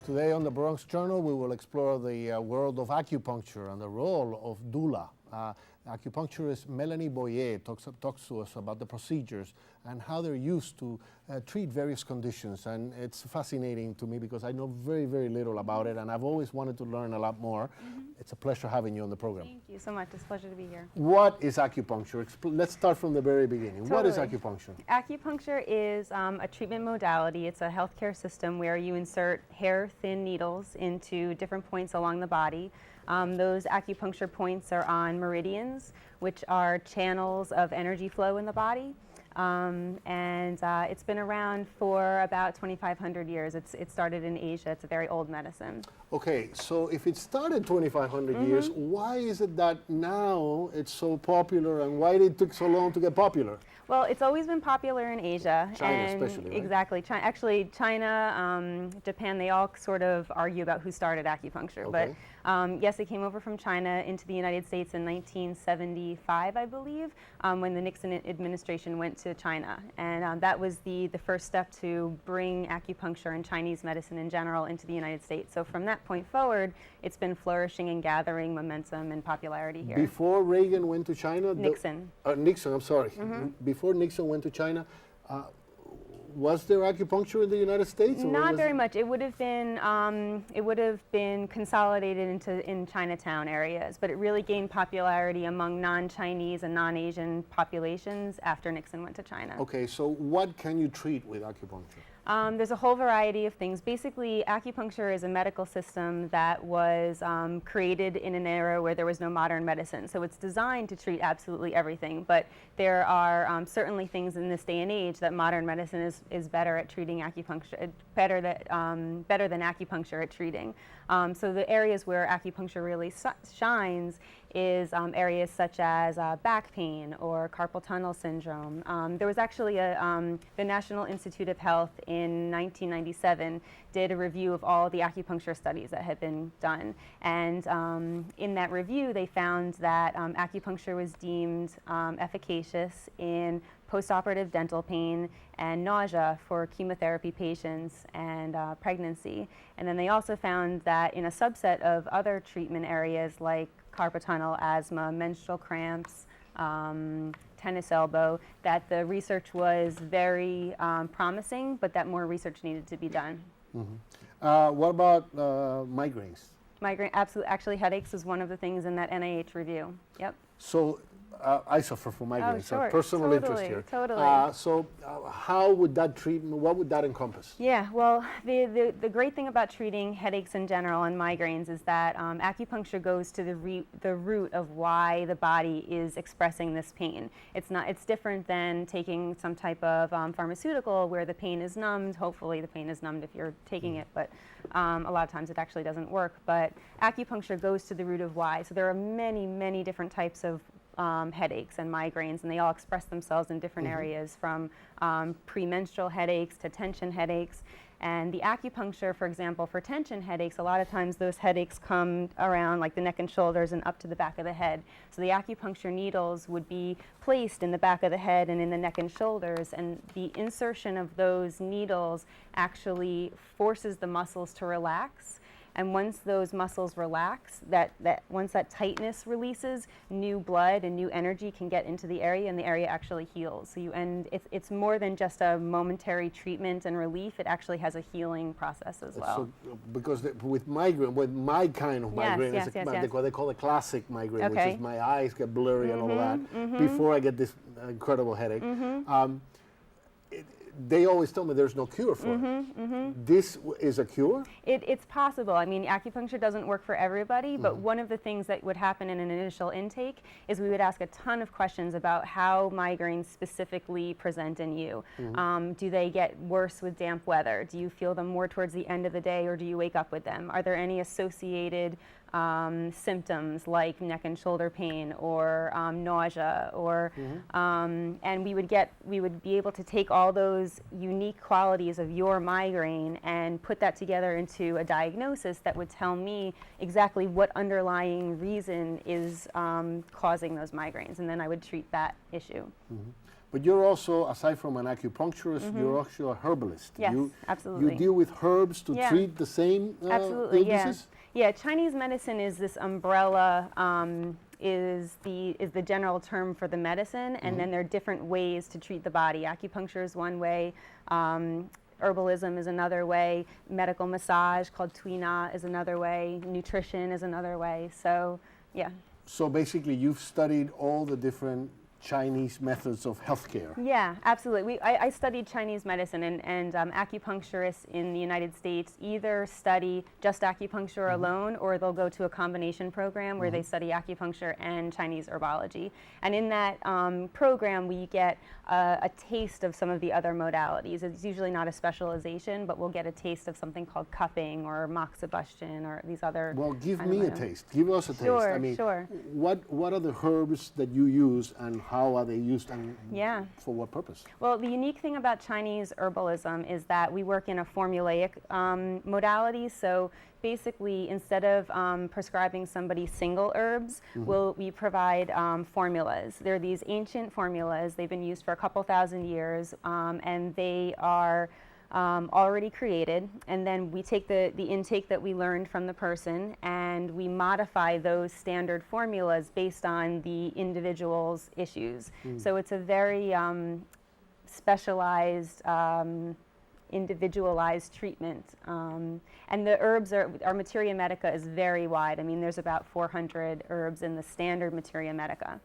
Today on the Bronx Journal, we will explore the world of acupuncture and the role of doula. Acupuncturist Melanie Boyer talks to us about the procedures and how they're used to treat various conditions. And it's fascinating to me because I know very, very little about it, and I've always wanted to learn a lot more. It's a pleasure having you on the program. Thank you so much. It's a pleasure to be here. What is acupuncture? Let's start from the very beginning. What is acupuncture? Acupuncture is a treatment modality. It's a healthcare system where you insert hair-thin needles into different points along the body. Those acupuncture points are on meridians, which are channels of energy flow in the body. It's been around for about 2,500 years. It started in Asia. It's a very old medicine. Okay, so if it started 2,500 years, why is it that now it's so popular, and why did it take so long to get popular? Well, it's always been popular in Asia. China especially, right? Exactly. Actually, China, Japan, they all sort of argue about who started acupuncture. Okay. But yes, it came over from China into the United States in 1975, I believe, when the Nixon administration went to China. And that was the first step to bring acupuncture and Chinese medicine in general into the United States. So from that point forward, it's been flourishing and gathering momentum and popularity here. Before Reagan went to China? Nixon. Nixon, I'm sorry. Before Nixon went to China, was there acupuncture in the United States? Not very much. It would have been consolidated in Chinatown areas, but it really gained popularity among non-Chinese and non-Asian populations after Nixon went to China. Okay, so what can you treat with acupuncture? There's a whole variety of things. Basically, acupuncture is a medical system that was created in an era where there was no modern medicine. So it's designed to treat absolutely everything. But there are certainly things in this day and age that modern medicine is better at treating acupuncture, better than acupuncture at treating. So the areas where acupuncture really shines is areas such as back pain or carpal tunnel syndrome. There was actually the National Institute of Health in 1997 did a review of all the acupuncture studies that had been done. And in that review, they found that acupuncture was deemed efficacious in postoperative dental pain and nausea for chemotherapy patients and pregnancy. And then they also found that in a subset of other treatment areas like carpal tunnel, asthma, menstrual cramps, tennis elbow, that the research was very promising, but that more research needed to be done. What about migraines? Migraine, absolutely. Actually, headaches is one of the things in that NIH review. Yep. So I suffer from migraines. Oh, sure. Personal interest here. Totally. How would that treatment, what would that encompass? Yeah, well, the great thing about treating headaches in general and migraines is that acupuncture goes to the root of why the body is expressing this pain. It's different than taking some type of pharmaceutical where the pain is numbed. Hopefully the pain is numbed if you're taking it, but a lot of times it actually doesn't work. But acupuncture goes to the root of why. So there are many, many different types of headaches and migraines, and they all express themselves in different areas, from premenstrual headaches to tension headaches. And the acupuncture, for example, for tension headaches, a lot of times those headaches come around like the neck and shoulders and up to the back of the head. So the acupuncture needles would be placed in the back of the head and in the neck and shoulders, and the insertion of those needles actually forces the muscles to relax. And once those muscles relax, once that tightness releases, new blood and new energy can get into the area, and the area actually heals. So it's more than just a momentary treatment and relief. It actually has a healing process as well. So, because with migraine, with my kind of migraine, yes. What they call a classic migraine, Okay. which is my eyes get blurry and all that, before I get this incredible headache. They always tell me there's no cure for it. This is a cure? It's possible. I mean, acupuncture doesn't work for everybody, but one of the things that would happen in an initial intake is we would ask a ton of questions about how migraines specifically present in you. Do they get worse with damp weather? Do you feel them more towards the end of the day, or do you wake up with them? Are there any associated symptoms like neck and shoulder pain or nausea, or and we would be able to take all those unique qualities of your migraine and put that together into a diagnosis that would tell me exactly what underlying reason is causing those migraines, and then I would treat that issue. But you're also, aside from an acupuncturist, you're also a herbalist. Yes, absolutely. You deal with herbs to Yeah. treat the same Absolutely, illnesses? yeah. Chinese medicine is this umbrella, is the general term for the medicine, and then there are different ways to treat the body. Acupuncture is one way, herbalism is another way, medical massage called Tuina is another way, nutrition is another way. So, yeah. So basically, you've studied all the different Chinese methods of healthcare. Yeah, absolutely. I studied Chinese medicine, and acupuncturists in the United States either study just acupuncture alone, or they'll go to a combination program where they study acupuncture and Chinese herbology. And in that program, we get a taste of some of the other modalities. It's usually not a specialization, but we'll get a taste of something called cupping or moxibustion or these other. Well, give kind me of a taste. Give us a taste. I mean, sure. What are the herbs that you use, and how are they used, and Yeah. for what purpose? Well, the unique thing about Chinese herbalism is that we work in a formulaic modality. So basically, instead of prescribing somebody single herbs, we provide formulas. They're these ancient formulas. They've been used for a couple thousand years, and they are already created, and then we take the intake that we learned from the person and we modify those standard formulas based on the individual's issues. So it's a very specialized, individualized treatment. And the herbs our materia medica is very wide. I mean, there's about 400 herbs in the standard materia medica.